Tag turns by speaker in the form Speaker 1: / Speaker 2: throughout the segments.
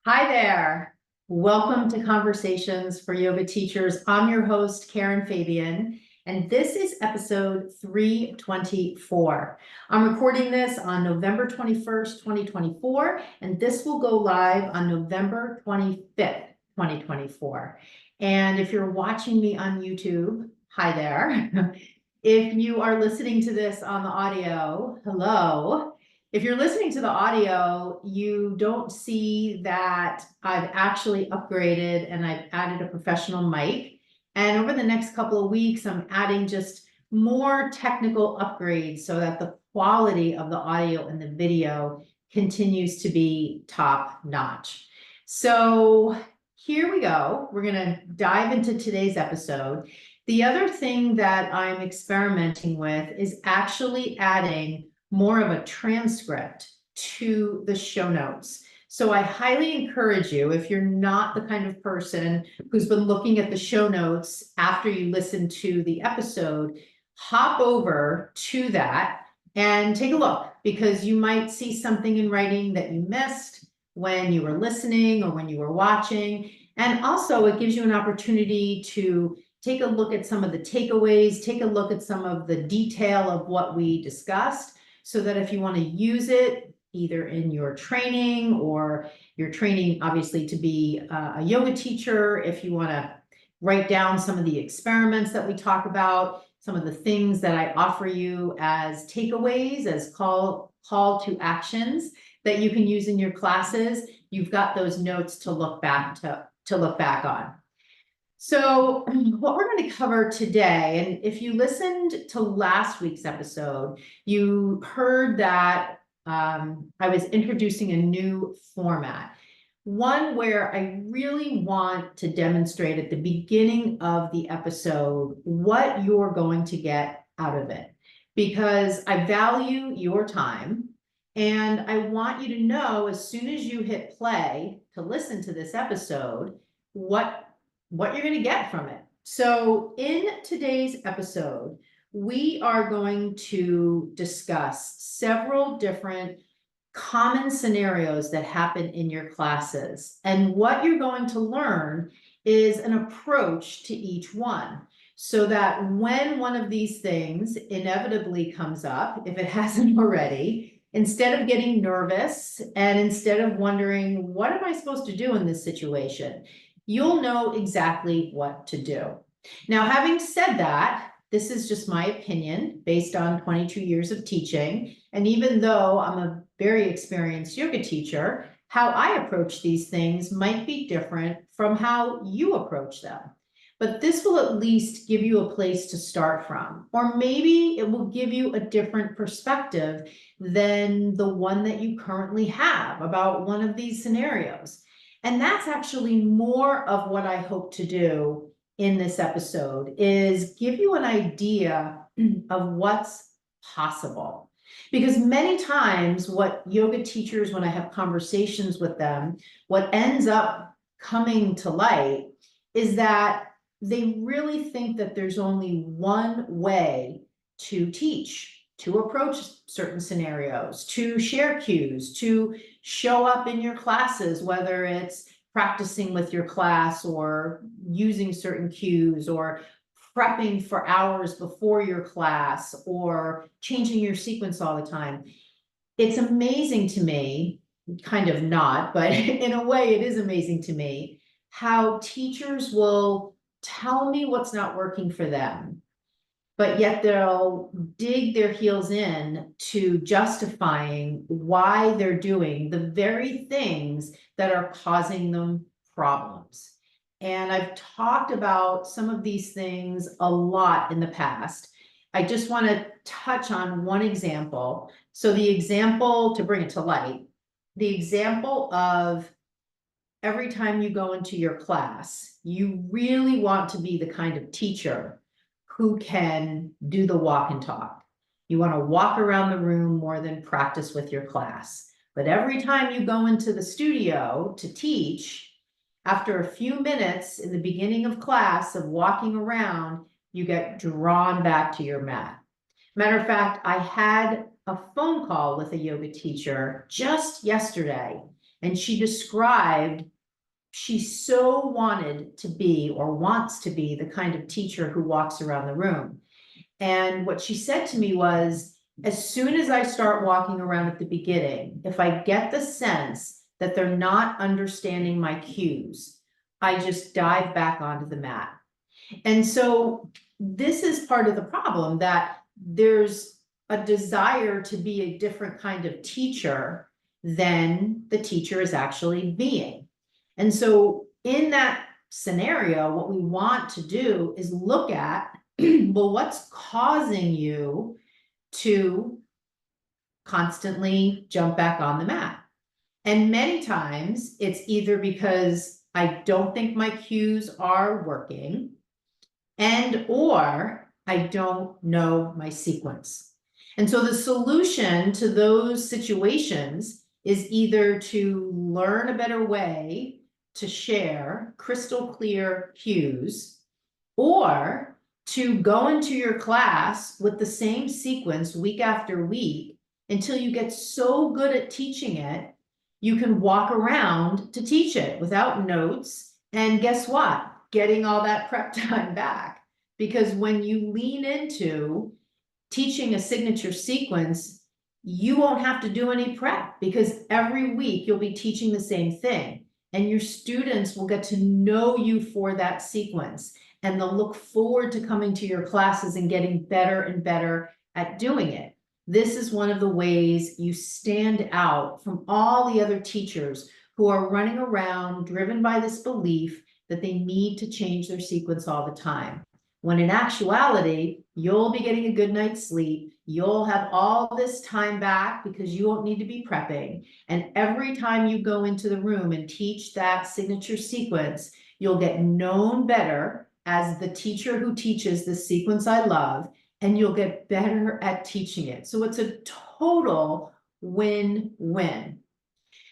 Speaker 1: Hi there. Welcome to Conversations for Yoga Teachers. I'm your host, Karen Fabian, and this is episode 324. I'm recording this on November 21st, 2024, and this will go live on November 25th, 2024. And if you're watching me on YouTube, hi there. If you are listening to this on the audio, hello. If you're listening to the audio, you don't see that I've actually upgraded and I've added a professional mic. And over the next couple of weeks, I'm adding just more technical upgrades so that the quality of the audio and the video continues to be top notch. So here we go. We're going to dive into today's episode. The other thing that I'm experimenting with is actually adding more of a transcript to the show notes. So I highly encourage you, if you're not the kind of person who's been looking at the show notes after you listen to the episode, hop over to that and take a look, because you might see something in writing that you missed when you were listening or when you were watching. And also it gives you an opportunity to take a look at some of the takeaways, take a look at some of the detail of what we discussed, so that if you want to use it either in your training or your training, obviously, to be a yoga teacher, if you want to write down some of the experiments that we talk about, some of the things that I offer you as takeaways, as call to actions that you can use in your classes, you've got those notes to look back on. So what we're going to cover today, and if you listened to last week's episode, you heard that I was introducing a new format, one where I really want to demonstrate at the beginning of the episode what you're going to get out of it, because I value your time. And I want you to know, as soon as you hit play to listen to this episode, what you're going to get from it. So in today's episode, we are going to discuss several different common scenarios that happen in your classes. And what you're going to learn is an approach to each one, so that when one of these things inevitably comes up, if it hasn't already, instead of getting nervous and instead of wondering, what am I supposed to do in this situation, you'll know exactly what to do. Now, having said that, this is just my opinion based on 22 years of teaching. And even though I'm a very experienced yoga teacher, how I approach these things might be different from how you approach them. But this will at least give you a place to start from, or maybe it will give you a different perspective than the one that you currently have about one of these scenarios. And that's actually more of what I hope to do in this episode, is give you an idea of what's possible. Because many times what yoga teachers, when I have conversations with them, what ends up coming to light is that they really think that there's only one way to teach, to approach certain scenarios, to share cues, to show up in your classes, whether it's practicing with your class or using certain cues or prepping for hours before your class or changing your sequence all the time. It's amazing to me, kind of not, but in a way it is amazing to me, how teachers will tell me what's not working for them, but yet they'll dig their heels in to justifying why they're doing the very things that are causing them problems. And I've talked about some of these things a lot in the past. I just want to touch on one example. So the example, to bring it to light, the example of every time you go into your class, you really want to be the kind of teacher who can do the walk and talk. You want to walk around the room more than practice with your class. But every time you go into the studio to teach, after a few minutes in the beginning of class of walking around, you get drawn back to your mat. Matter of fact, I had a phone call with a yoga teacher just yesterday, And she described she so wanted to be or wants to be the kind of teacher who walks around the room. And what she said to me was, as soon as I start walking around at the beginning, if I get the sense that they're not understanding my cues, I just dive back onto the mat. And so this is part of the problem, that there's a desire to be a different kind of teacher than the teacher is actually being. And so in that scenario, what we want to do is look at, well, what's causing you to constantly jump back on the mat? And many times it's either because I don't think my cues are working, and or I don't know my sequence. And so the solution to those situations is either to learn a better way to share crystal clear cues, or to go into your class with the same sequence week after week until you get so good at teaching it, you can walk around to teach it without notes. And guess what? Getting all that prep time back. Because when you lean into teaching a signature sequence, you won't have to do any prep, because every week you'll be teaching the same thing. And your students will get to know you for that sequence. And they'll look forward to coming to your classes and getting better and better at doing it. This is one of the ways you stand out from all the other teachers who are running around driven by this belief that they need to change their sequence all the time. When in actuality, you'll be getting a good night's sleep. You'll have all this time back because you won't need to be prepping. And every time you go into the room and teach that signature sequence, you'll get known better as the teacher who teaches the sequence I love, and you'll get better at teaching it. So it's a total win-win.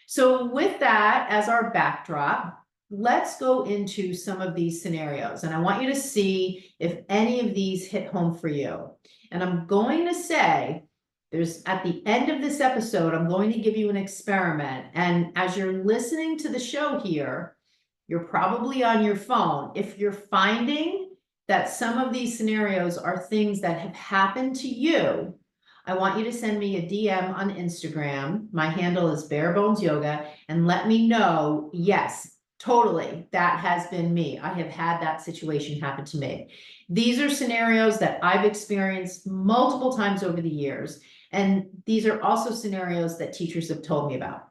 Speaker 1: So with that as our backdrop, let's go into some of these scenarios. And I want you to see if any of these hit home for you. And I'm going to say, at the end of this episode, I'm going to give you an experiment. And as you're listening to the show here, you're probably on your phone. If you're finding that some of these scenarios are things that have happened to you, I want you to send me a DM on Instagram. My handle is Barebones Yoga, and let me know, yes, totally, that has been me. I have had that situation happen to me. These are scenarios that I've experienced multiple times over the years, and these are also scenarios that teachers have told me about.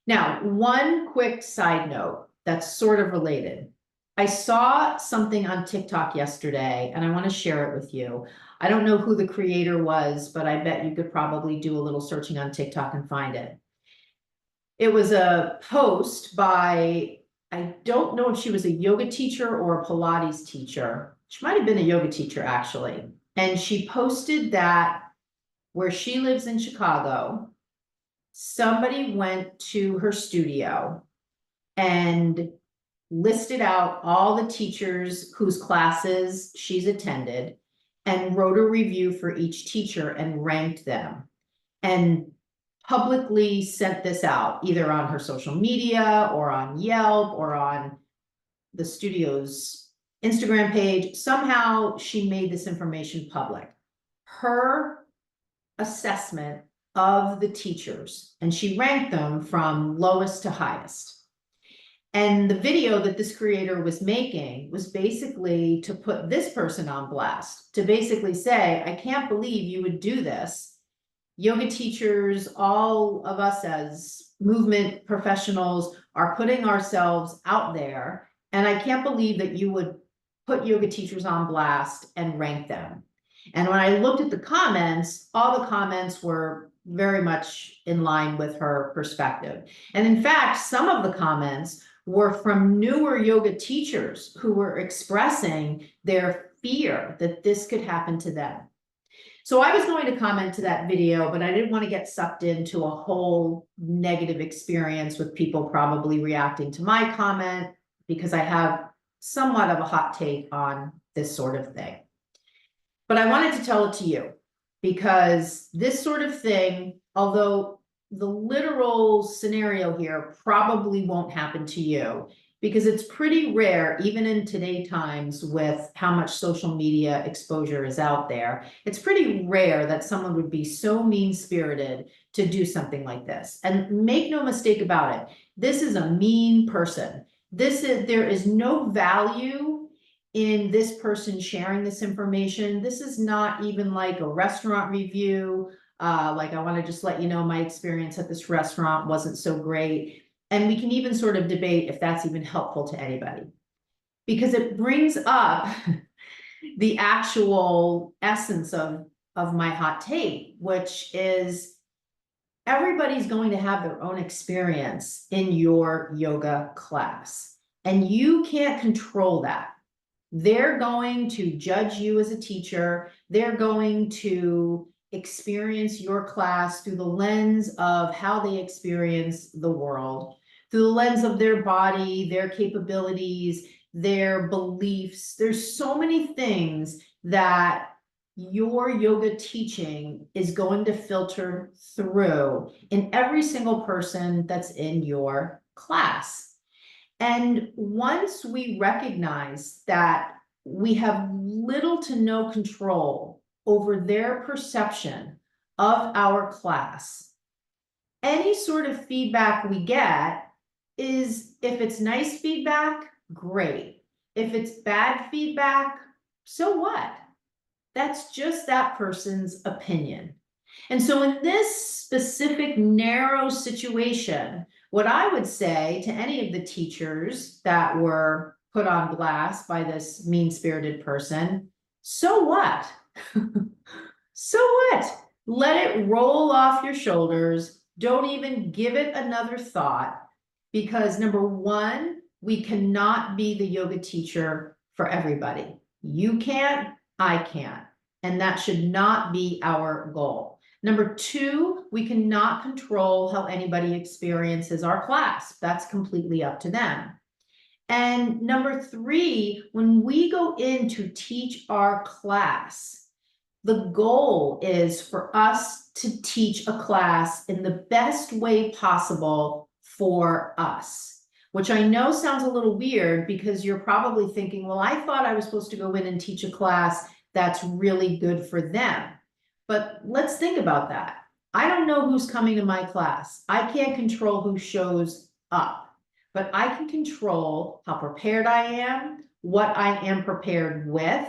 Speaker 1: Now, one quick side note that's sort of related. I saw something on TikTok yesterday, and I want to share it with you. I don't know who the creator was, but I bet you could probably do a little searching on TikTok and find it. It was a post by, I don't know if she was a yoga teacher or a Pilates teacher. She might have been a yoga teacher, actually. And she posted that where she lives in Chicago, somebody went to her studio and listed out all the teachers whose classes she's attended and wrote a review for each teacher and ranked them, and publicly sent this out either on her social media or on Yelp or on the studio's Instagram page. Somehow she made this information public. Her assessment of the teachers, and she ranked them from lowest to highest. And the video that this creator was making was basically to put this person on blast, to basically say, I can't believe you would do this. Yoga teachers, all of us as movement professionals are putting ourselves out there, and I can't believe that you would put yoga teachers on blast and rank them. And when I looked at the comments, all the comments were very much in line with her perspective. And in fact, some of the comments were from newer yoga teachers who were expressing their fear that this could happen to them. So I was going to comment to that video, but I didn't want to get sucked into a whole negative experience with people probably reacting to my comment, because I have somewhat of a hot take on this sort of thing. But I wanted to tell it to you, because this sort of thing, although the literal scenario here probably won't happen to you because it's pretty rare, even in today's times with how much social media exposure is out there, it's pretty rare that someone would be so mean-spirited to do something like this. And make no mistake about it, this is a mean person. There is no value in this person sharing this information. This is not even like a restaurant review. Like, I want to just let you know my experience at this restaurant wasn't so great. And we can even sort of debate if that's even helpful to anybody, because it brings up the actual essence of my hot take, which is everybody's going to have their own experience in your yoga class, and you can't control that. They're going to judge you as a teacher. They're going to experience your class through the lens of how they experience the world, through the lens of their body, their capabilities, their beliefs. There's so many things that your yoga teaching is going to filter through in every single person that's in your class. And once we recognize that we have little to no control over their perception of our class, any sort of feedback we get is, if it's nice feedback, great. If it's bad feedback, so what? That's just that person's opinion. And so in this specific narrow situation, what I would say to any of the teachers that were put on blast by this mean-spirited person, so what? So what? Let it roll off your shoulders. Don't even give it another thought, because number one, we cannot be the yoga teacher for everybody. You can't, I can't, and that should not be our goal. Number two, we cannot control how anybody experiences our class. That's completely up to them. And number three, when we go in to teach our class, the goal is for us to teach a class in the best way possible for us, which I know sounds a little weird because you're probably thinking, well, I thought I was supposed to go in and teach a class that's really good for them. But let's think about that. I don't know who's coming to my class. I can't control who shows up, but I can control how prepared I am, what I am prepared with.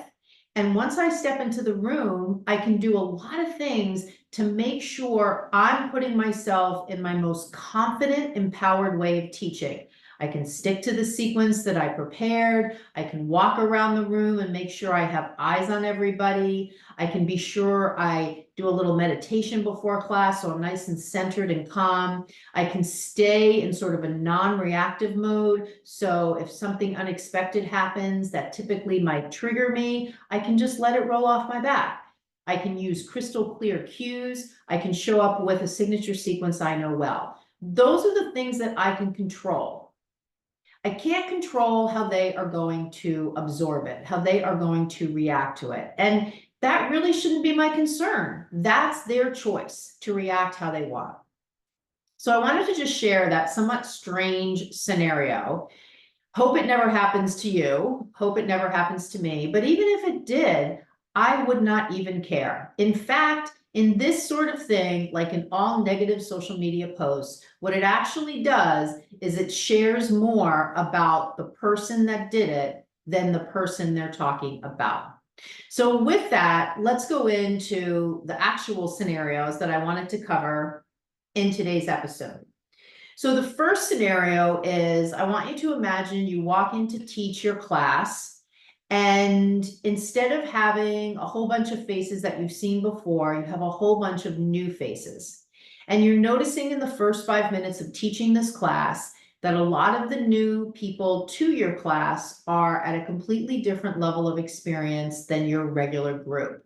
Speaker 1: And once I step into the room, I can do a lot of things to make sure I'm putting myself in my most confident, empowered way of teaching. I can stick to the sequence that I prepared. I can walk around the room and make sure I have eyes on everybody. I can be sure I do a little meditation before class so I'm nice and centered and calm. I can stay in sort of a non-reactive mode. So if something unexpected happens that typically might trigger me, I can just let it roll off my back. I can use crystal clear cues. I can show up with a signature sequence I know well. Those are the things that I can control. I can't control how they are going to absorb it, how they are going to react to it. And that really shouldn't be my concern. That's their choice to react how they want. So I wanted to just share that somewhat strange scenario. Hope it never happens to you. Hope it never happens to me. But even if it did, I would not even care. In fact, in this sort of thing, like in all negative social media posts, what it actually does is it shares more about the person that did it than the person they're talking about. So with that, let's go into the actual scenarios that I wanted to cover in today's episode. So the first scenario is, I want you to imagine you walk in to teach your class, and instead of having a whole bunch of faces that you've seen before, you have a whole bunch of new faces. And you're noticing in the first 5 minutes of teaching this class that a lot of the new people to your class are at a completely different level of experience than your regular group.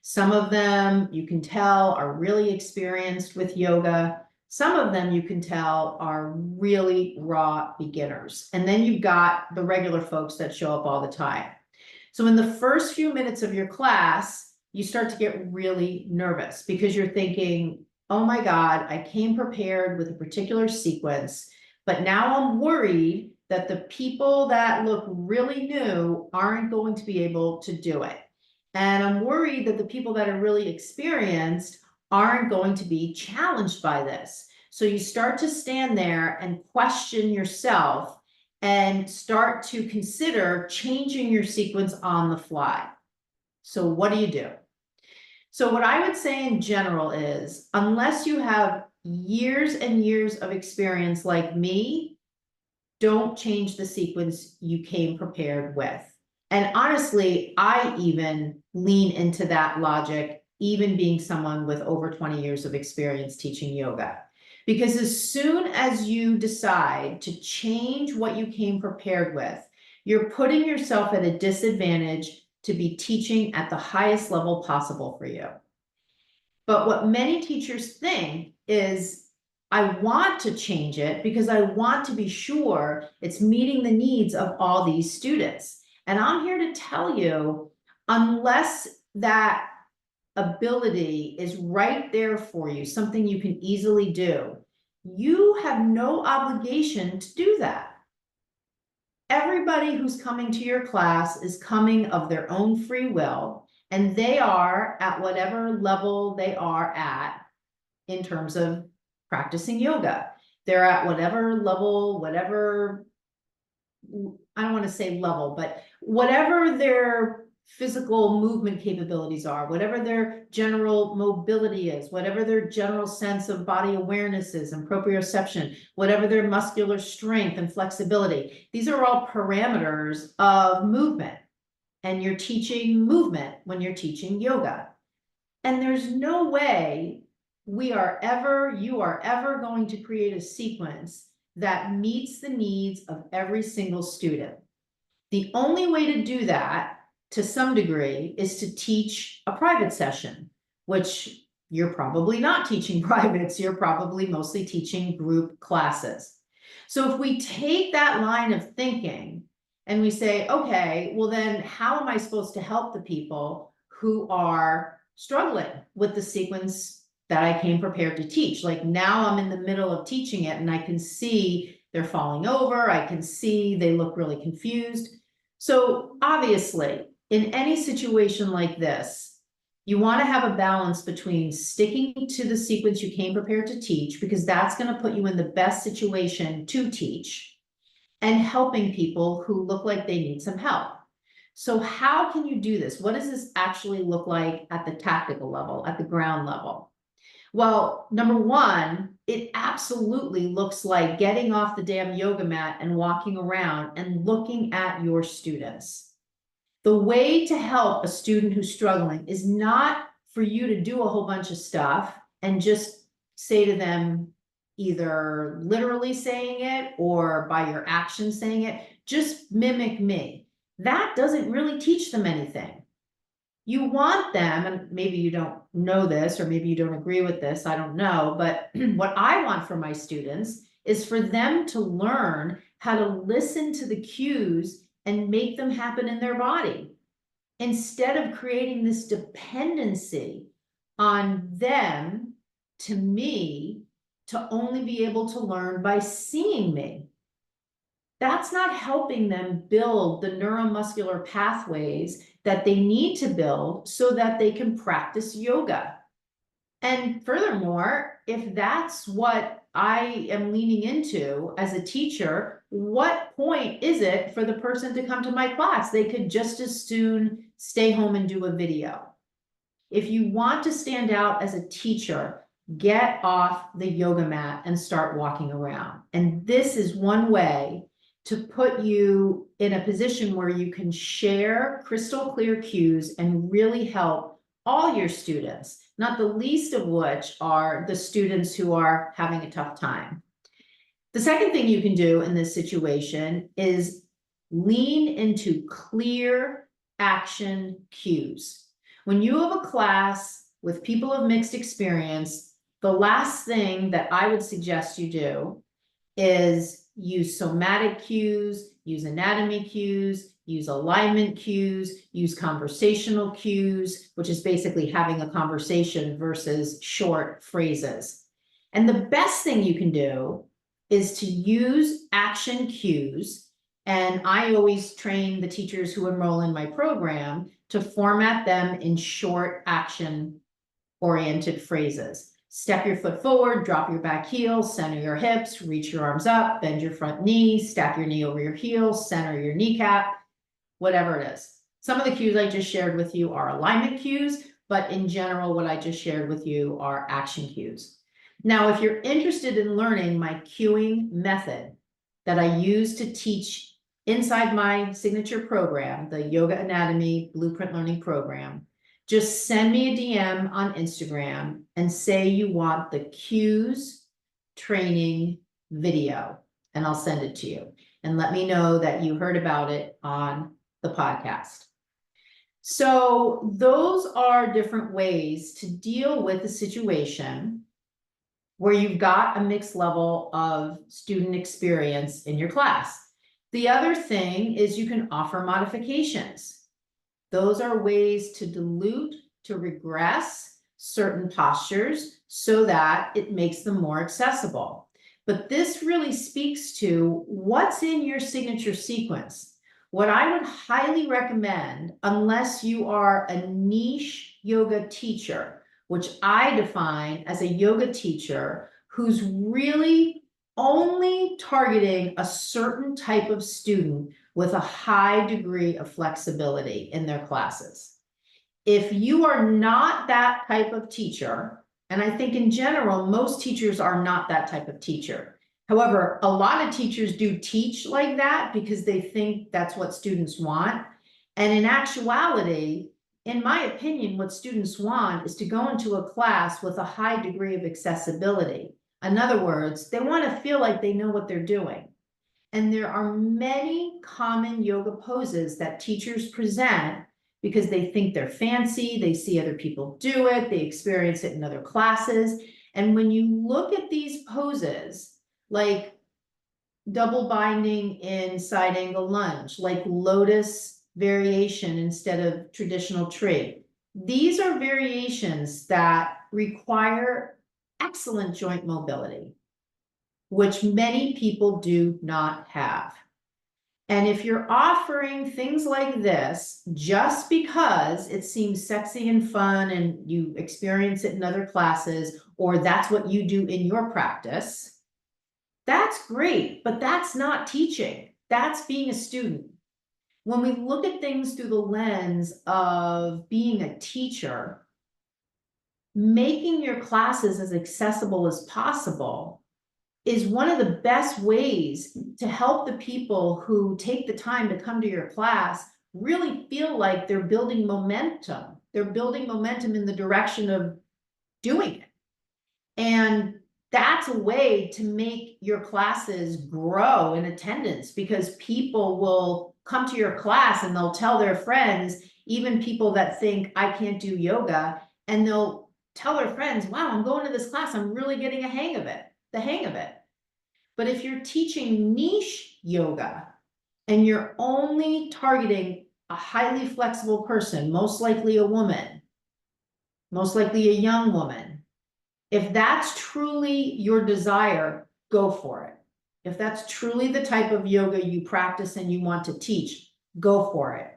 Speaker 1: Some of them, you can tell, are really experienced with yoga. Some of them, you can tell, are really raw beginners. And then you've got the regular folks that show up all the time. So in the first few minutes of your class, you start to get really nervous because you're thinking, oh my God, I came prepared with a particular sequence, but now I'm worried that the people that look really new aren't going to be able to do it. And I'm worried that the people that are really experienced aren't going to be challenged by this. So you start to stand there and question yourself and start to consider changing your sequence on the fly. So what do? So what I would say in general is, unless you have years and years of experience like me, don't change the sequence you came prepared with. And honestly, I even lean into that logic, even being someone with over 20 years of experience teaching yoga. Because as soon as you decide to change what you came prepared with, you're putting yourself at a disadvantage to be teaching at the highest level possible for you. But what many teachers think is, I want to change it because I want to be sure it's meeting the needs of all these students. And I'm here to tell you, unless that ability is right there for you, something you can easily do, you have no obligation to do that. Everybody who's coming to your class is coming of their own free will, and they are at whatever level they are at in terms of practicing yoga. They're at whatever level, whatever, I don't want to say level, but whatever their physical movement capabilities are, whatever their general mobility is, whatever their general sense of body awareness is and proprioception, whatever their muscular strength and flexibility. These are all parameters of movement. And you're teaching movement when you're teaching yoga. And there's no way you are ever going to create a sequence that meets the needs of every single student. The only way to do that, to some degree, is to teach a private session, which you're probably not teaching privates, you're probably mostly teaching group classes. So if we take that line of thinking and we say, okay, well then how am I supposed to help the people who are struggling with the sequence that I came prepared to teach? Like now I'm in the middle of teaching it and I can see they're falling over, I can see they look really confused. So obviously, in any situation like this, you want to have a balance between sticking to the sequence you came prepared to teach, because that's going to put you in the best situation to teach, and helping people who look like they need some help. So how can you do this? What does this actually look like at the tactical level, at the ground level? Well, number one, it absolutely looks like getting off the damn yoga mat and walking around and looking at your students. The way to help a student who's struggling is not for you to do a whole bunch of stuff and just say to them, either literally saying it or by your actions saying it, just mimic me. That doesn't really teach them anything. You want them, and maybe you don't know this, or maybe you don't agree with this, I don't know, but what I want for my students is for them to learn how to listen to the cues and make them happen in their body, instead of creating this dependency on them to me to only be able to learn by seeing me. That's not helping them build the neuromuscular pathways that they need to build so that they can practice yoga. And furthermore, if that's what I am leaning into as a teacher, what point is it for the person to come to my class? They could just as soon stay home and do a video. If you want to stand out as a teacher, get off the yoga mat and start walking around. And this is one way to put you in a position where you can share crystal clear cues and really help all your students, not the least of which are the students who are having a tough time. The second thing you can do in this situation is lean into clear action cues. When you have a class with people of mixed experience, the last thing that I would suggest you do is use somatic cues, use anatomy cues, use alignment cues, use conversational cues, which is basically having a conversation versus short phrases. And the best thing you can do is to use action cues. And I always train the teachers who enroll in my program to format them in short action-oriented phrases. Step your foot forward, drop your back heel, center your hips, reach your arms up, bend your front knee, stack your knee over your heel, center your kneecap, whatever it is. Some of the cues I just shared with you are alignment cues, but in general, what I just shared with you are action cues. Now, if you're interested in learning my cueing method that I use to teach inside my signature program, the Yoga Anatomy Blueprint Learning Program, just send me a DM on Instagram and say you want the cues training video, and I'll send it to you. And let me know that you heard about it on the podcast. So those are different ways to deal with a situation where you've got a mixed level of student experience in your class. The other thing is you can offer modifications. Those are ways to dilute, to regress certain postures so that it makes them more accessible. But this really speaks to what's in your signature sequence. What I would highly recommend, unless you are a niche yoga teacher, which I define as a yoga teacher who's really only targeting a certain type of student with a high degree of flexibility in their classes. If you are not that type of teacher, and I think in general, most teachers are not that type of teacher. However, a lot of teachers do teach like that because they think that's what students want. And in actuality, in my opinion, what students want is to go into a class with a high degree of accessibility. In other words, they want to feel like they know what they're doing. And there are many common yoga poses that teachers present because they think they're fancy, they see other people do it, they experience it in other classes. And when you look at these poses, like double binding in side angle lunge, like lotus variation instead of traditional tree, these are variations that require excellent joint mobility, which many people do not have. And if you're offering things like this just because it seems sexy and fun and you experience it in other classes, or that's what you do in your practice, that's great, but that's not teaching. That's being a student. When we look at things through the lens of being a teacher, making your classes as accessible as possible is one of the best ways to help the people who take the time to come to your class really feel like they're building momentum. They're building momentum in the direction of doing it. And that's a way to make your classes grow in attendance, because people will come to your class and they'll tell their friends, even people that think I can't do yoga, and they'll tell their friends, wow, I'm going to this class, I'm really getting the hang of it. But if you're teaching niche yoga and you're only targeting a highly flexible person, most likely a woman, most likely a young woman, if that's truly your desire, go for it. If that's truly the type of yoga you practice and you want to teach, go for it.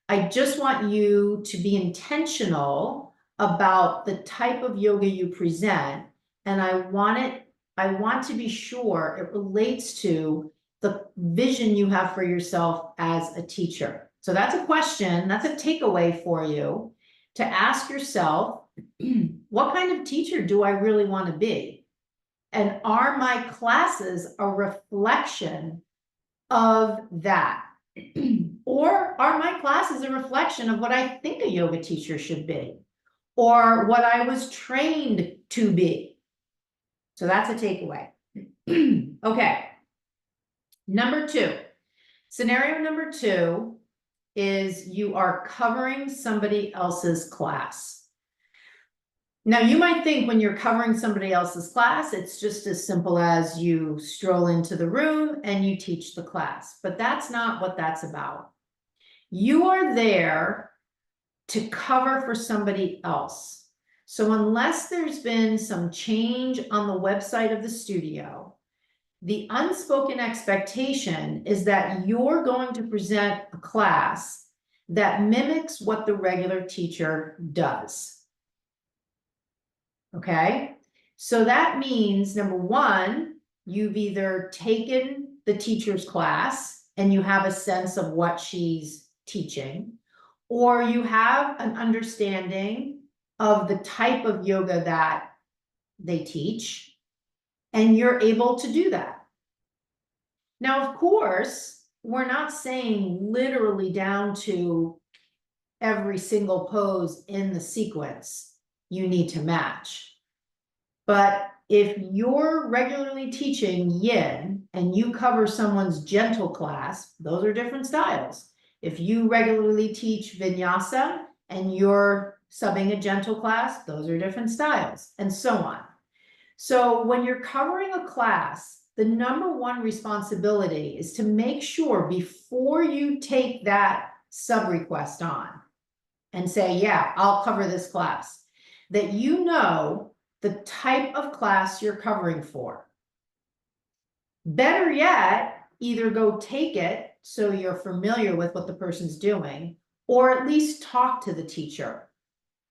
Speaker 1: I just want you to be intentional about the type of yoga you present, and I want to be sure it relates to the vision you have for yourself as a teacher. So that's a question, that's a takeaway for you to ask yourself, what kind of teacher do I really want to be? And are my classes a reflection of that? Or are my classes a reflection of what I think a yoga teacher should be, or what I was trained to be? So that's a takeaway. Okay. Scenario number two is you are covering somebody else's class. Now, you might think when you're covering somebody else's class, it's just as simple as you stroll into the room and you teach the class, but that's not what that's about. You are there to cover for somebody else. So unless there's been some change on the website of the studio, the unspoken expectation is that you're going to present a class that mimics what the regular teacher does. Okay, so that means, number one, you've either taken the teacher's class and you have a sense of what she's teaching, or you have an understanding of the type of yoga that they teach, and you're able to do that. Now, of course, we're not saying literally down to every single pose in the sequence you need to match. But if you're regularly teaching yin and you cover someone's gentle class, those are different styles. If you regularly teach vinyasa and you're subbing a gentle class, those are different styles, and so on. So when you're covering a class, the number one responsibility is to make sure before you take that sub request on and say, yeah, I'll cover this class, that you know the type of class you're covering for. Better yet, either go take it so you're familiar with what the person's doing, or at least talk to the teacher.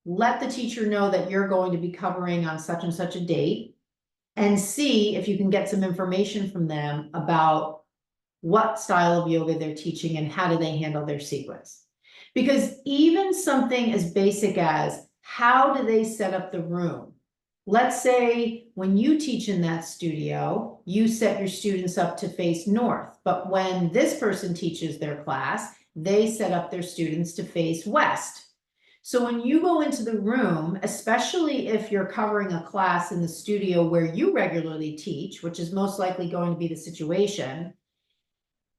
Speaker 1: Let the teacher know that you're going to be covering on such and such a date, and see if you can get some information from them about what style of yoga they're teaching and how do they handle their sequence. Because even something as basic as how do they set up the room? Let's say when you teach in that studio, you set your students up to face north, but when this person teaches their class, they set up their students to face west. So when you go into the room, especially if you're covering a class in the studio where you regularly teach, which is most likely going to be the situation,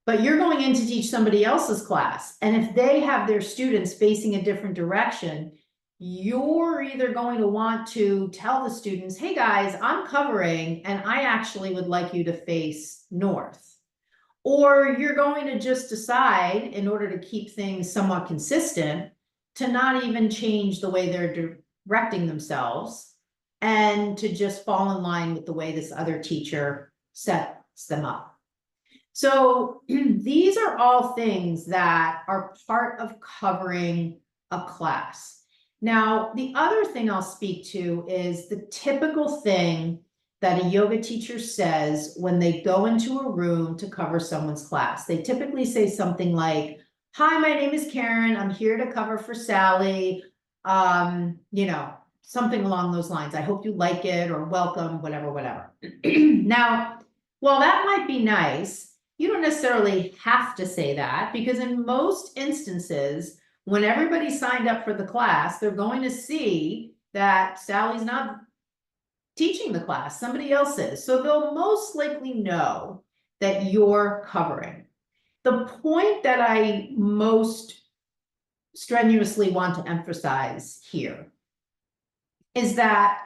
Speaker 1: but you're going in to teach somebody else's class, and if they have their students facing a different direction, you're either going to want to tell the students, hey guys, I'm covering and I actually would like you to face north. Or you're going to just decide, in order to keep things somewhat consistent, to not even change the way they're directing themselves and to just fall in line with the way this other teacher sets them up. So these are all things that are part of covering a class. Now, the other thing I'll speak to is the typical thing that a yoga teacher says when they go into a room to cover someone's class. They typically say something like, hi, my name is Karen. I'm here to cover for Sally. You know, something along those lines. I hope you like it, or welcome, whatever. Now, while that might be nice, you don't necessarily have to say that, because in most instances, when everybody signed up for the class, they're going to see that Sally's not teaching the class, somebody else is. So they'll most likely know that you're covering. The point that I most strenuously want to emphasize here is that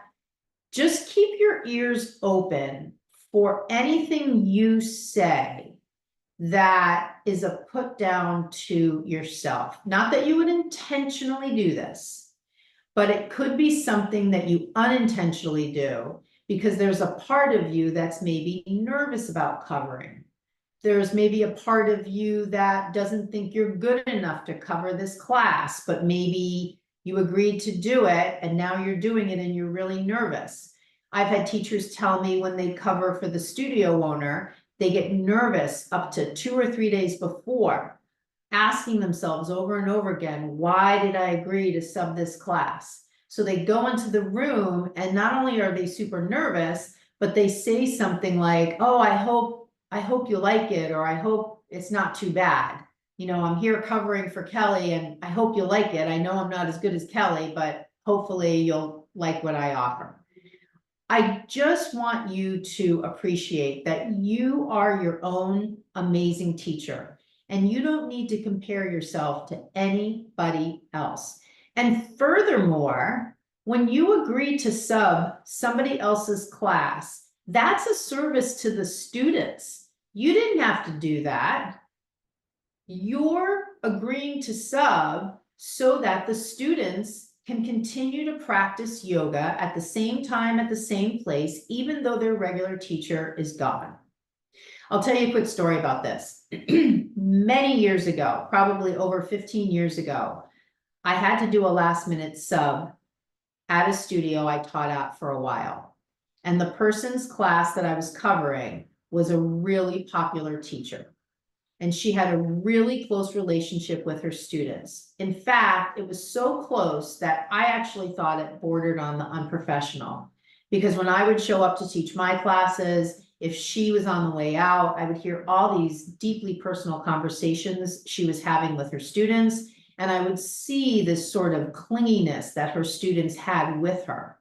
Speaker 1: just keep your ears open for anything you say that is a put down to yourself. Not that you would intentionally do this, but it could be something that you unintentionally do because there's a part of you that's maybe nervous about covering. There's maybe a part of you that doesn't think you're good enough to cover this class, but maybe you agreed to do it and now you're doing it and you're really nervous. I've had teachers tell me when they cover for the studio owner, they get nervous up to 2 or 3 days before, asking themselves over and over again, why did I agree to sub this class? So they go into the room and not only are they super nervous, but they say something like, oh, I hope you like it, or I hope it's not too bad. You know, I'm here covering for Kelly and I hope you like it. I know I'm not as good as Kelly, but hopefully you'll like what I offer. I just want you to appreciate that you are your own amazing teacher, and you don't need to compare yourself to anybody else. And furthermore, when you agree to sub somebody else's class, that's a service to the students. You didn't have to do that. You're agreeing to sub so that the students can continue to practice yoga at the same time, at the same place, even though their regular teacher is gone. I'll tell you a quick story about this. Many years ago, probably over 15 years ago, I had to do a last minute sub at a studio I taught at for a while. And the person's class that I was covering was a really popular teacher. And she had a really close relationship with her students. In fact, it was so close that I actually thought it bordered on the unprofessional. Because when I would show up to teach my classes, if she was on the way out, I would hear all these deeply personal conversations she was having with her students. And I would see this sort of clinginess that her students had with her.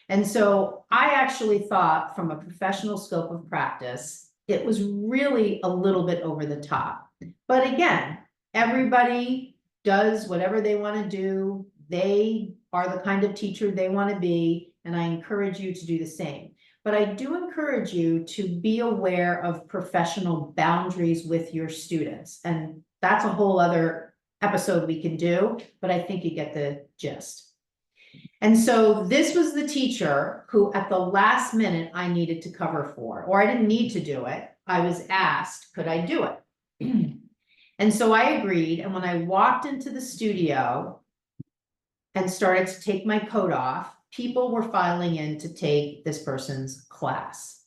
Speaker 1: And so I actually thought, from a professional scope of practice, it was really a little bit over the top. But again, everybody does whatever they want to do. They are the kind of teacher they want to be, and I encourage you to do the same. But I do encourage you to be aware of professional boundaries with your students. And that's a whole other episode we can do, but I think you get the gist. And so this was the teacher who at the last minute I needed to cover for, or I didn't need to do it. I was asked, could I do it? And so I agreed. And when I walked into the studio and started to take my coat off, people were filing in to take this person's class.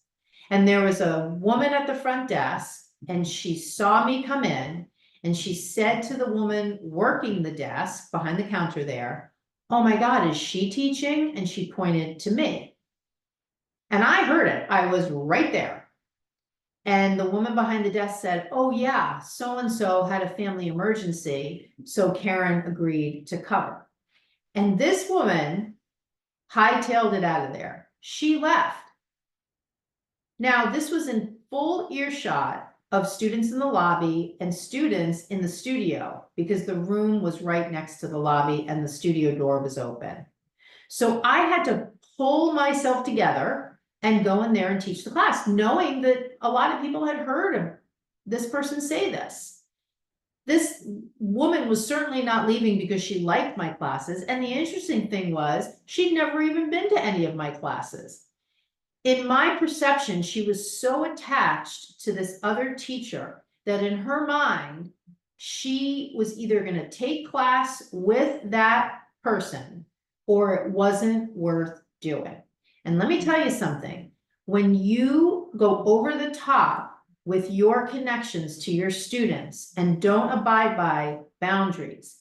Speaker 1: And there was a woman at the front desk, and she saw me come in, and she said to the woman working the desk behind the counter there, "Oh my God, is she teaching?" And she pointed to me. And I heard it. I was right there. And the woman behind the desk said, "Oh yeah, so-and-so had a family emergency, so Karen agreed to cover." And this woman hightailed it out of there. She left. Now, this was in full earshot of students in the lobby and students in the studio, because the room was right next to the lobby and the studio door was open. So I had to pull myself together and go in there and teach the class, knowing that a lot of people had heard of this person say this. This woman was certainly not leaving because she liked my classes. And the interesting thing was, she'd never even been to any of my classes. In my perception, she was so attached to this other teacher that in her mind, she was either going to take class with that person or it wasn't worth doing. And let me tell you something, when you go over the top with your connections to your students and don't abide by boundaries,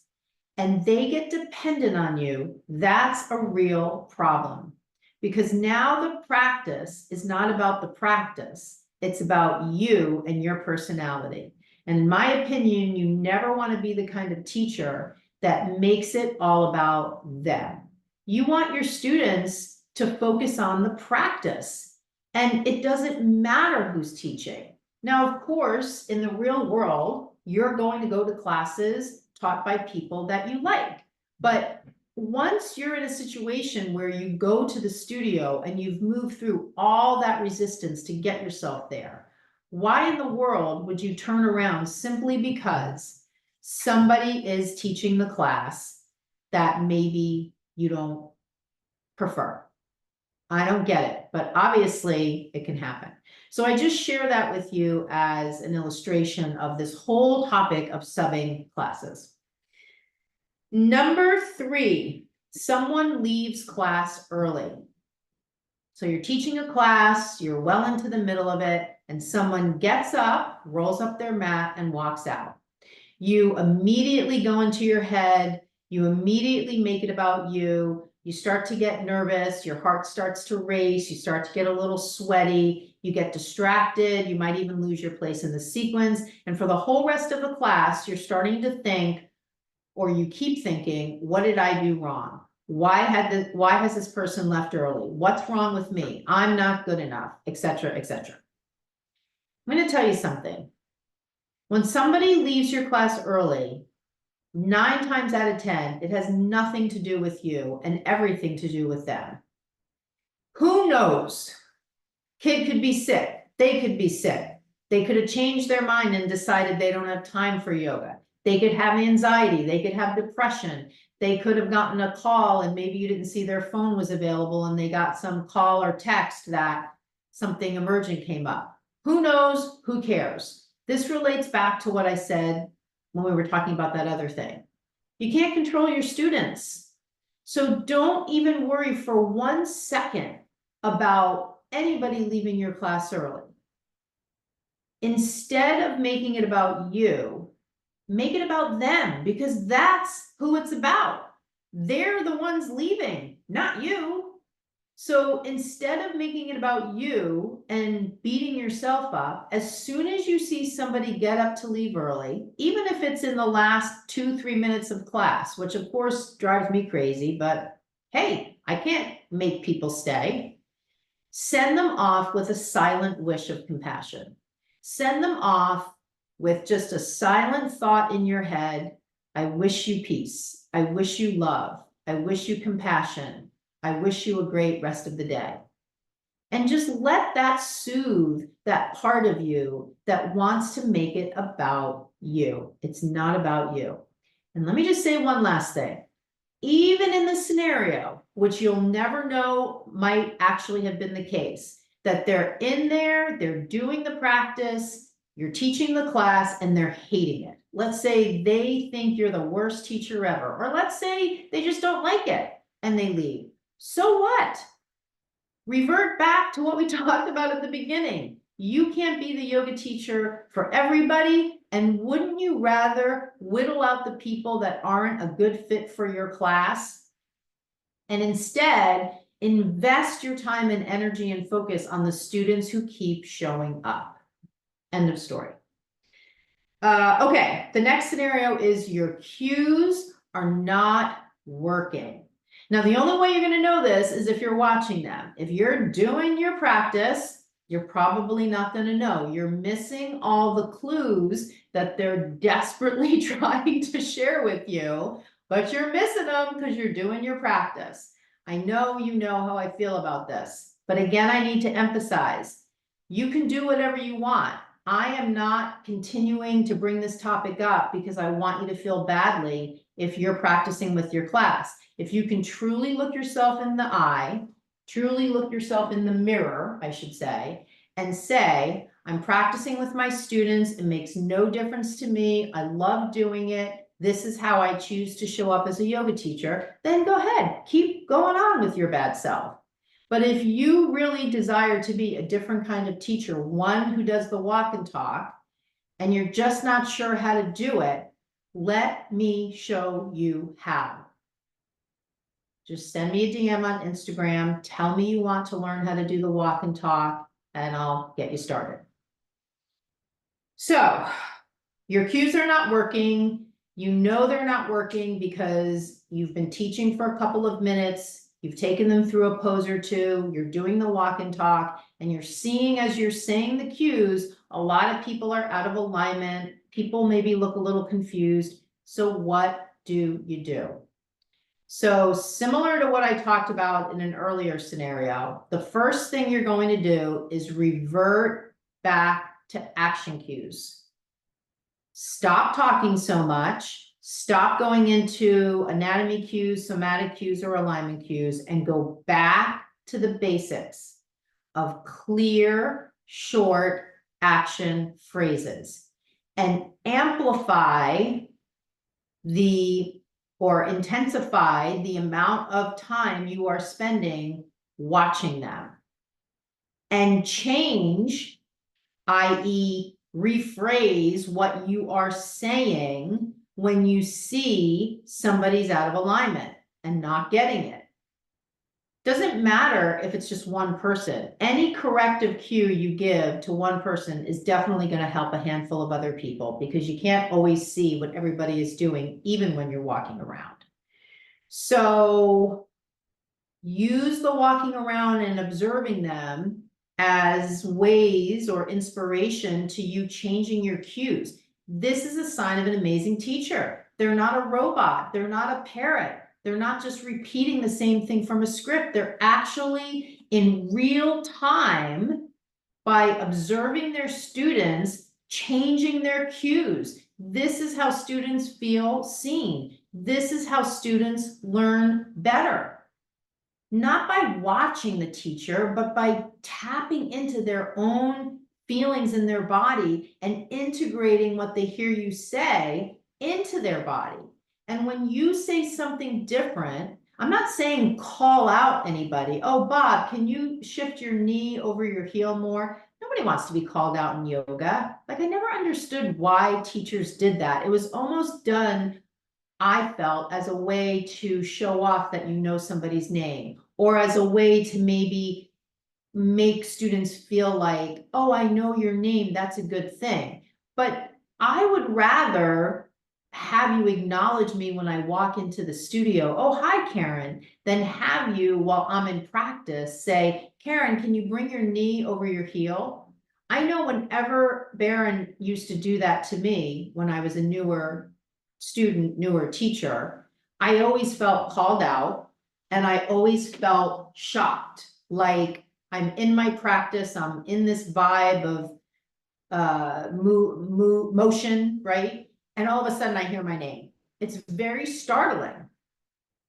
Speaker 1: and they get dependent on you, that's a real problem. Because now the practice is not about the practice, it's about you and your personality. And in my opinion, you never want to be the kind of teacher that makes it all about them. You want your students to focus on the practice, and it doesn't matter who's teaching. Now, of course, in the real world, you're going to go to classes taught by people that you like. But once you're in a situation where you go to the studio and you've moved through all that resistance to get yourself there, why in the world would you turn around simply because somebody is teaching the class that maybe you don't prefer? I don't get it, but obviously it can happen. So I just share that with you as an illustration of this whole topic of subbing classes. Number 3, someone leaves class early. So you're teaching a class, you're well into the middle of it, and someone gets up, rolls up their mat, and walks out. You immediately go into your head, you immediately make it about you. You start to get nervous, your heart starts to race, you start to get a little sweaty, you get distracted, you might even lose your place in the sequence. And for the whole rest of the class, you're starting to think, or you keep thinking, what did I do wrong? Why has this person left early? What's wrong with me? I'm not good enough, etc., etc. I'm going to tell you something. When somebody leaves your class early, 9 times out of 10, it has nothing to do with you and everything to do with them. Who knows? Kid could be sick. They could be sick. They could have changed their mind and decided they don't have time for yoga. They could have anxiety, they could have depression. They could have gotten a call and maybe you didn't see their phone was available and they got some call or text that something emergent came up. Who knows? Who cares? This relates back to what I said when we were talking about that other thing. You can't control your students. So don't even worry for 1 second about anybody leaving your class early. Instead of making it about you, make it about them, because that's who it's about. They're the ones leaving, not you. So instead of making it about you and beating yourself up, as soon as you see somebody get up to leave early, even if it's in the last 2-3 minutes of class, which of course drives me crazy, but hey, I can't make people stay. Send them off with a silent wish of compassion. Send them off with just a silent thought in your head. I wish you peace. I wish you love. I wish you compassion. I wish you a great rest of the day. And just let that soothe that part of you that wants to make it about you. It's not about you. And let me just say one last thing. Even in the scenario, which you'll never know might actually have been the case, that they're in there, they're doing the practice, you're teaching the class, and they're hating it. Let's say they think you're the worst teacher ever, or let's say they just don't like it and they leave. So what? Revert back to what we talked about at the beginning. You can't be the yoga teacher for everybody, and wouldn't you rather whittle out the people that aren't a good fit for your class and instead invest your time and energy and focus on the students who keep showing up? End of story. Okay, the next scenario is your cues are not working. Now, the only way you're going to know this is if you're watching them. If you're doing your practice, you're probably not going to know. You're missing all the clues that they're desperately trying to share with you, but you're missing them because you're doing your practice. I know you know how I feel about this, but again, I need to emphasize, you can do whatever you want. I am not continuing to bring this topic up because I want you to feel badly if you're practicing with your class. If you can truly look yourself in the eye, truly look yourself in the mirror, I should say, and say, I'm practicing with my students. It makes no difference to me. I love doing it. This is how I choose to show up as a yoga teacher. Then go ahead, keep going on with your bad self. But if you really desire to be a different kind of teacher, one who does the walk and talk, and you're just not sure how to do it, let me show you how. Just send me a DM on Instagram. Tell me you want to learn how to do the walk and talk, and I'll get you started. So your cues are not working. You know they're not working because you've been teaching for a couple of minutes. You've taken them through a pose or two. You're doing the walk and talk, and you're seeing as you're saying the cues, a lot of people are out of alignment. People maybe look a little confused. So what do you do? So similar to what I talked about in an earlier scenario, the first thing you're going to do is revert back to action cues. Stop talking so much, stop going into anatomy cues, somatic cues, or alignment cues, and go back to the basics of clear, short action phrases and amplify or intensify the amount of time you are spending watching them, and change, i.e. rephrase what you are saying when you see somebody's out of alignment and not getting it. Doesn't matter if it's just one person. Any corrective cue you give to one person is definitely going to help a handful of other people, because you can't always see what everybody is doing, even when you're walking around. So use the walking around and observing them as ways or inspiration to you changing your cues. This is a sign of an amazing teacher. They're not a robot. They're not a parrot. They're not just repeating the same thing from a script. They're actually in real time, by observing their students, changing their cues. This is how students feel seen. This is how students learn better. Not by watching the teacher, but by tapping into their own feelings in their body and integrating what they hear you say into their body. And when you say something different, I'm not saying call out anybody. Oh, Bob, can you shift your knee over your heel more? Nobody wants to be called out in yoga. Like, I never understood why teachers did that. It was almost done, I felt, as a way to show off that you know somebody's name, or as a way to maybe make students feel like, oh, I know your name, that's a good thing. But I would rather have you acknowledge me when I walk into the studio, oh, hi, Karen, than have you, while I'm in practice, say, Karen, can you bring your knee over your heel? I know whenever Baron used to do that to me when I was a newer student, newer teacher, I always felt called out and I always felt shocked. Like, I'm in my practice, I'm in this vibe of motion, right? And all of a sudden I hear my name. It's very startling.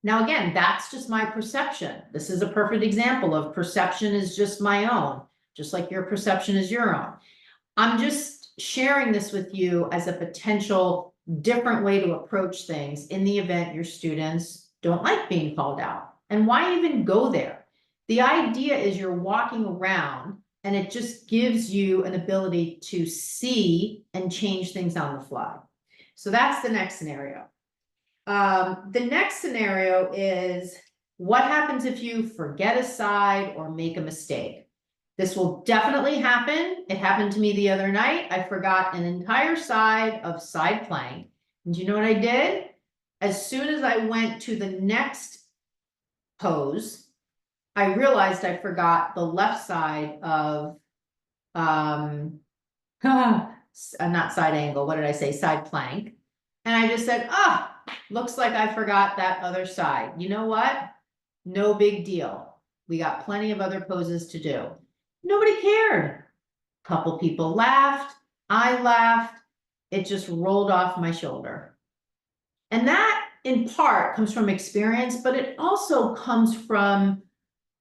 Speaker 1: Now, again, that's just my perception. This is a perfect example of perception is just my own, just like your perception is your own. I'm just sharing this with you as a potential different way to approach things in the event your students don't like being called out. And why even go there? The idea is you're walking around and it just gives you an ability to see and change things on the fly. So that's the next scenario. The next scenario is, what happens if you forget a side or make a mistake? This will definitely happen. It happened to me the other night. I forgot an entire side of side plank. And do you know what I did? As soon as I went to the next pose, I realized I forgot the left side of, not side angle, what did I say? Side plank. And I just said, looks like I forgot that other side. You know what? No big deal. We got plenty of other poses to do. Nobody cared. A couple people laughed. I laughed. It just rolled off my shoulder. And that in part comes from experience, but it also comes from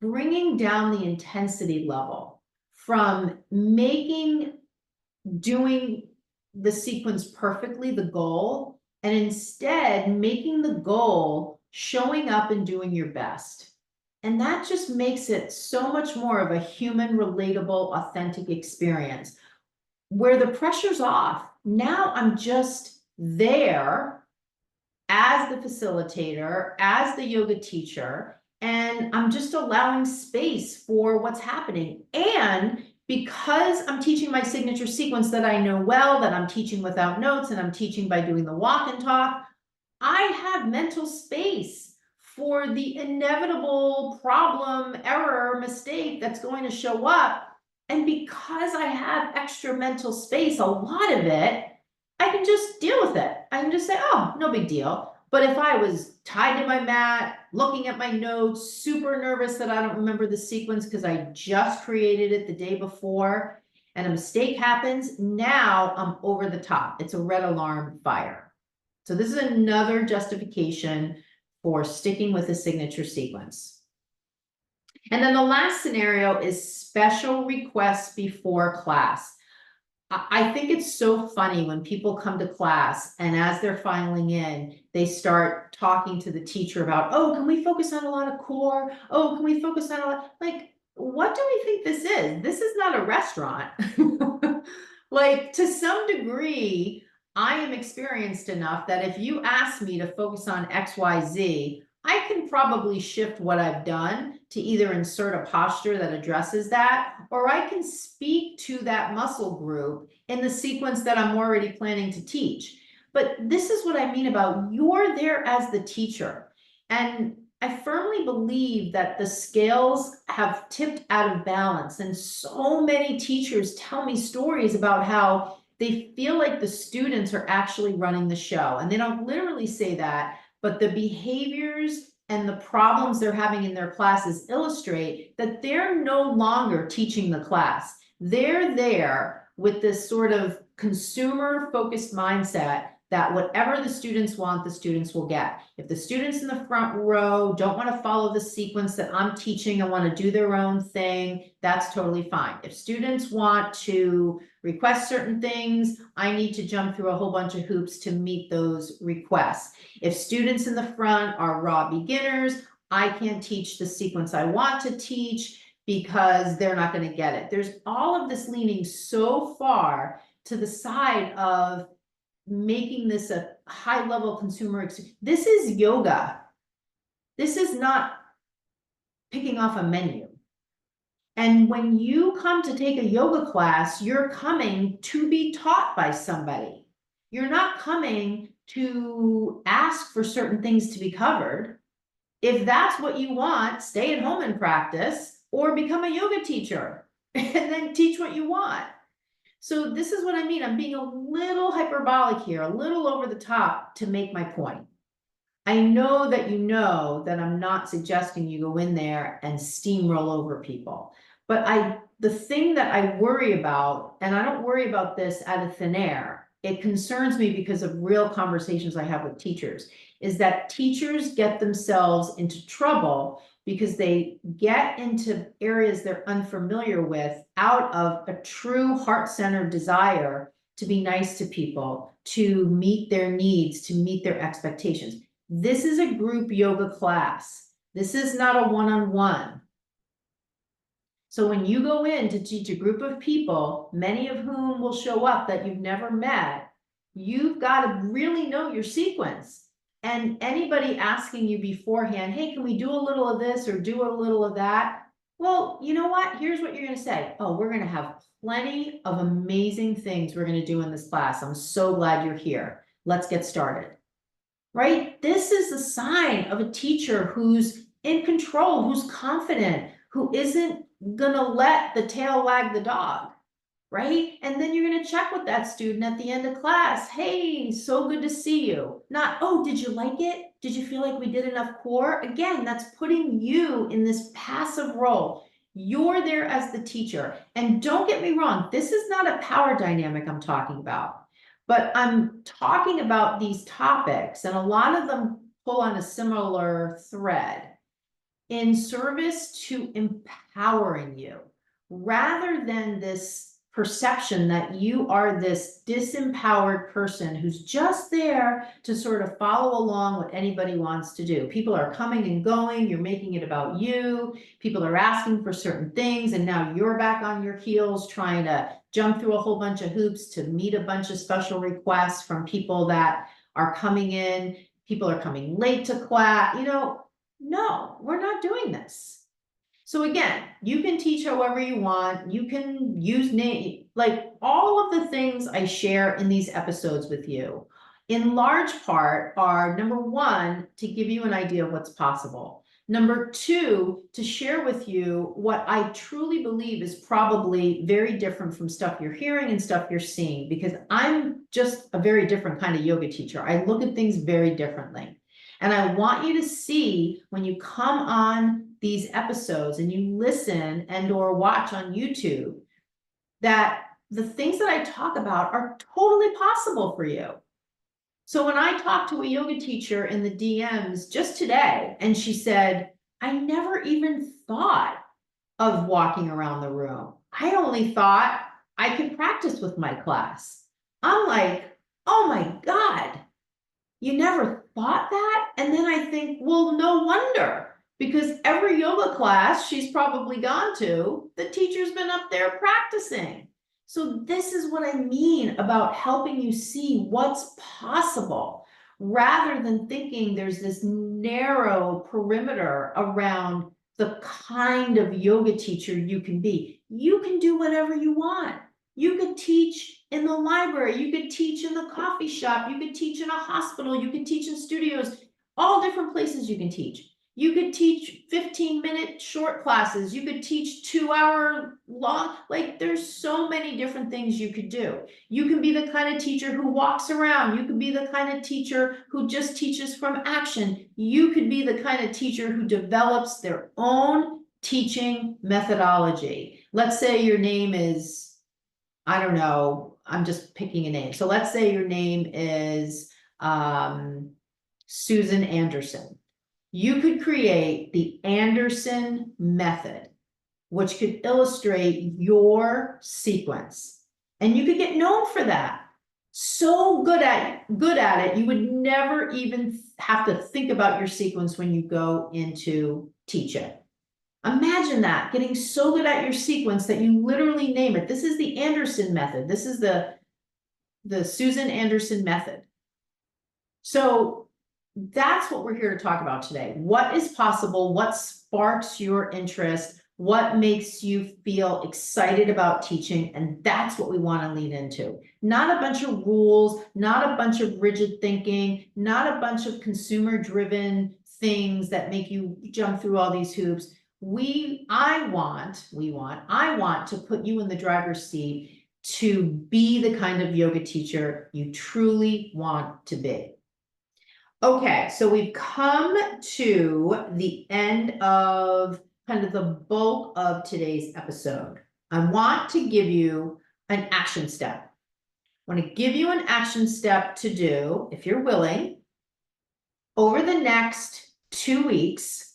Speaker 1: bringing down the intensity level, from doing the sequence perfectly, the goal, and instead making the goal showing up and doing your best. And that just makes it so much more of a human, relatable, authentic experience where the pressure's off. Now I'm just there as the facilitator, as the yoga teacher, and I'm just allowing space for what's happening. And because I'm teaching my signature sequence that I know well, that I'm teaching without notes, and I'm teaching by doing the walk and talk, I have mental space for the inevitable problem, error, mistake that's going to show up. And because I have extra mental space, a lot of it, I can just deal with it. I can just say, oh, no big deal. But if I was tied to my mat, looking at my notes, super nervous that I don't remember the sequence because I just created it the day before, and a mistake happens, now I'm over the top. It's a red alarm fire. So this is another justification for sticking with a signature sequence. And then the last scenario is special requests before class. I think it's so funny when people come to class and as they're filing in, they start talking to the teacher about, oh, can we focus on a lot of core? Oh, can we focus on a lot? Like, what do we think this is? This is not a restaurant. Like, to some degree, I am experienced enough that if you ask me to focus on XYZ, I can probably shift what I've done to either insert a posture that addresses that, or I can speak to that muscle group in the sequence that I'm already planning to teach. But this is what I mean about you're there as the teacher. And I firmly believe that the scales have tipped out of balance. And so many teachers tell me stories about how they feel like the students are actually running the show. And they don't literally say that, but the behaviors and the problems they're having in their classes illustrate that they're no longer teaching the class. They're there with this sort of consumer focused mindset that whatever the students want, the students will get. If the students in the front row don't want to follow the sequence that I'm teaching and want to do their own thing, that's totally fine. If students want to request certain things, I need to jump through a whole bunch of hoops to meet those requests. If students in the front are raw beginners, I can't teach the sequence I want to teach because they're not going to get it. There's all of this leaning so far to the side of making this a high level consumer experience. This is yoga. This is not picking off a menu. And when you come to take a yoga class, you're coming to be taught by somebody. You're not coming to ask for certain things to be covered. If that's what you want, stay at home and practice, or become a yoga teacher and then teach what you want. So this is what I mean. I'm being a little hyperbolic here, a little over the top to make my point. I know that you know that I'm not suggesting you go in there and steamroll over people. But the thing that I worry about, and I don't worry about this out of thin air, it concerns me because of real conversations I have with teachers, is that teachers get themselves into trouble because they get into areas they're unfamiliar with out of a true heart-centered desire to be nice to people, to meet their needs, to meet their expectations. This is a group yoga class. This is not a one-on-one. So when you go in to teach a group of people, many of whom will show up that you've never met, you've got to really know your sequence. And anybody asking you beforehand, hey, can we do a little of this or do a little of that? Well, you know what? Here's what you're going to say. Oh, we're going to have plenty of amazing things we're going to do in this class. I'm so glad you're here. Let's get started. Right? This is a sign of a teacher who's in control, who's confident, who isn't going to let the tail wag the dog. Right? And then you're going to check with that student at the end of class. Hey, so good to see you. Not, oh, did you like it? Did you feel like we did enough core? Again, that's putting you in this passive role. You're there as the teacher. And don't get me wrong, this is not a power dynamic I'm talking about. But I'm talking about these topics, and a lot of them pull on a similar thread in service to empowering you, rather than this perception that you are this disempowered person who's just there to sort of follow along what anybody wants to do. People are coming and going, you're making it about you, people are asking for certain things, and now you're back on your heels trying to jump through a whole bunch of hoops to meet a bunch of special requests from people that are coming in. People are coming late to class. No, we're not doing this. So again, you can teach however you want. You can use name, like all of the things I share in these episodes with you, in large part are, number one, to give you an idea of what's possible. Number two, to share with you what I truly believe is probably very different from stuff you're hearing and stuff you're seeing, because I'm just a very different kind of yoga teacher. I look at things very differently. And I want you to see, when you come on these episodes and you listen and or watch on YouTube, that the things that I talk about are totally possible for you. So when I talked to a yoga teacher in the DMs just today, and she said, I never even thought of walking around the room. I only thought I could practice with my class. I'm like, oh my God, you never thought that? And then I think, well, no wonder, because every yoga class she's probably gone to, the teacher's been up there practicing. So this is what I mean about helping you see what's possible, rather than thinking there's this narrow perimeter around the kind of yoga teacher you can be. You can do whatever you want. You could teach in the library, you could teach in the coffee shop, you could teach in a hospital, you could teach in studios, all different places you can teach. You could teach 15-minute short classes, you could teach 2-hour long, like there's so many different things you could do. You can be the kind of teacher who walks around, you could be the kind of teacher who just teaches from action, you could be the kind of teacher who develops their own teaching methodology. let's say your name is, I don't know, I'm just picking a name. So let's say your name is Susan Anderson. You could create the Anderson method, which could illustrate your sequence. And you could get known for that. So good at it, you would never even have to think about your sequence when you go into teach it. Imagine that, getting so good at your sequence that you literally name it. This is the Anderson method. This is the Susan Anderson method. So that's what we're here to talk about today. What is possible? What sparks your interest? What makes you feel excited about teaching? And that's what we want to lean into. Not a bunch of rules, not a bunch of rigid thinking, not a bunch of consumer-driven things that make you jump through all these hoops. I want to put you in the driver's seat to be the kind of yoga teacher you truly want to be. Okay, so we've come to the end of kind of the bulk of today's episode. I want to give you an action step. I want to give you an action step to do, if you're willing, over the next 2 weeks.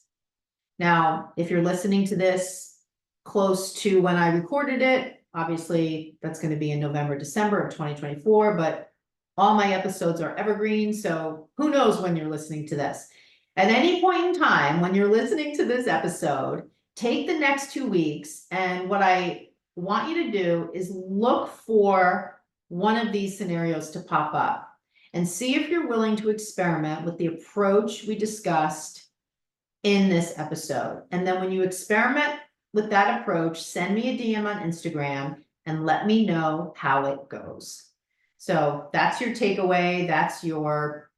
Speaker 1: Now, if you're listening to this close to when I recorded it, obviously that's going to be in November, December of 2024, but all my episodes are evergreen, so who knows when you're listening to this. At any point in time, when you're listening to this episode, take the next 2 weeks, and what I want you to do is look for one of these scenarios to pop up and see if you're willing to experiment with the approach we discussed in this episode. And then when you experiment with that approach, send me a DM on Instagram and let me know how it goes. So that's your takeaway. That's your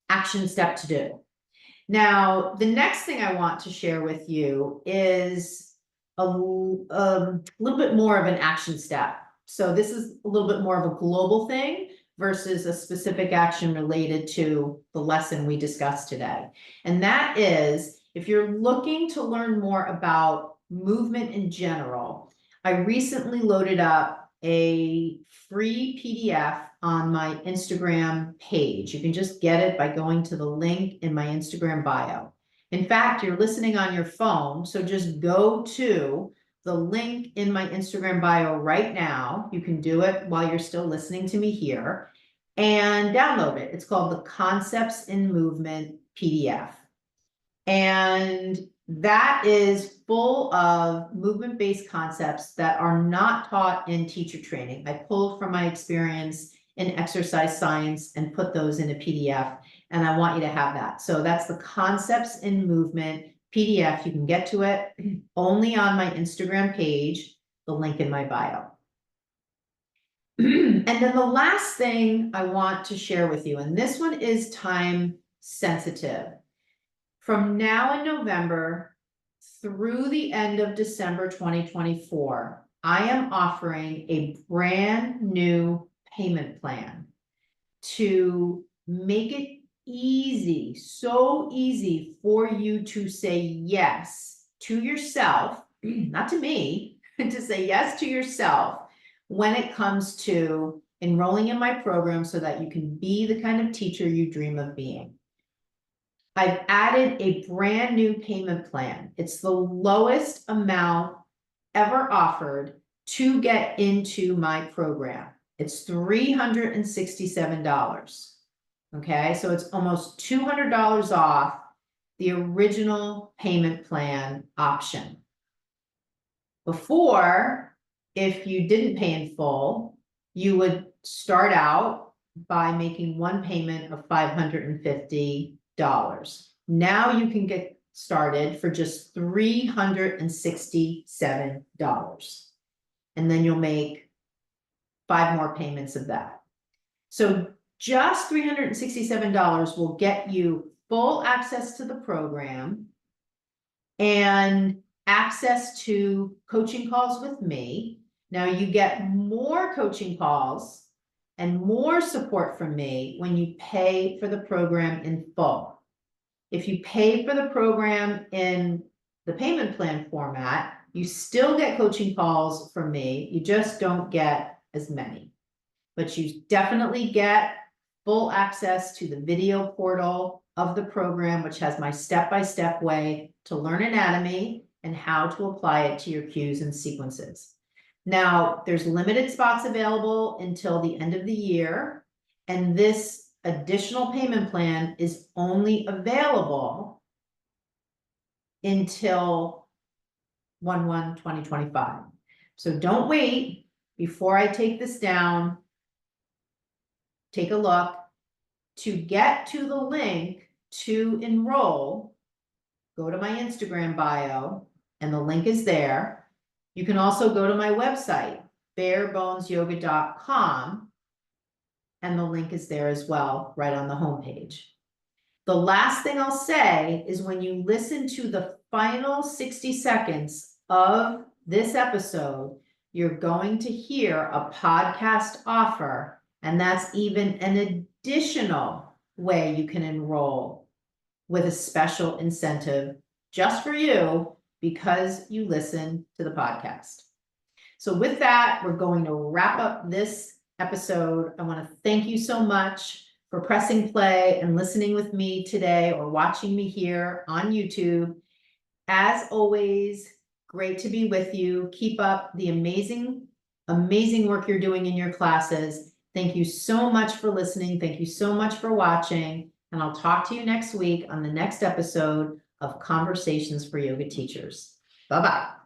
Speaker 1: action step to do. Now, the next thing I want to share with you is a little bit more of an action step. So this is a little bit more of a global thing versus a specific action related to the lesson we discussed today. And that is, if you're looking to learn more about movement in general, I recently loaded up a free PDF on my Instagram page. You can just get it by going to the link in my Instagram bio. In fact, you're listening on your phone, so just go to the link in my Instagram bio right now. You can do it while you're still listening to me here and download it. It's called the Concepts in Movement PDF. And that is full of movement-based concepts that are not taught in teacher training. I pulled from my experience in exercise science and put those in a PDF, and I want you to have that. So that's the Concepts in Movement PDF. You can get to it only on my Instagram page, the link in my bio. And then the last thing I want to share with you, and this one is time sensitive. From now in November through the end of December 2024, I am offering a brand new payment plan to make it easy, so easy for you to say yes to yourself, not to me, to say yes to yourself when it comes to enrolling in my program so that you can be the kind of teacher you dream of being. I've added a brand new payment plan. It's the lowest amount ever offered to get into my program. It's $367. Okay, so it's almost $200 off the original payment plan option. Before, if you didn't pay in full, you would start out by making one payment of $550. Now you can get started for just $367. And then you'll make 5 more payments of that. So just $367 will get you full access to the program and access to coaching calls with me. Now you get more coaching calls and more support from me when you pay for the program in full. If you pay for the program in the payment plan format, You still get coaching calls from me, you just don't get as many. But you definitely get full access to the video portal of the program, which has my step-by-step way to learn anatomy and how to apply it to your cues and sequences. Now, there's limited spots available until the end of the year, and this additional payment plan is only available until 1/1/2025. So don't wait before I take this down. Take a look. To get to the link to enroll, go to my Instagram bio, and the link is there. You can also go to my website, barebonesyoga.com, and the link is there as well, right on the homepage. The last thing I'll say is when you listen to the final 60 seconds of this episode, you're going to hear a podcast offer, and that's even an additional way you can enroll with a special incentive just for you because you listen to the podcast. So with that, we're going to wrap up this episode. I want to thank you so much for pressing play and listening with me today or watching me here on YouTube. As always, great to be with you. Keep up the amazing work you're doing in your classes. Thank you so much for listening. Thank you so much for watching. And I'll talk to you next week on the next episode of Conversations for Yoga Teachers. Bye-bye.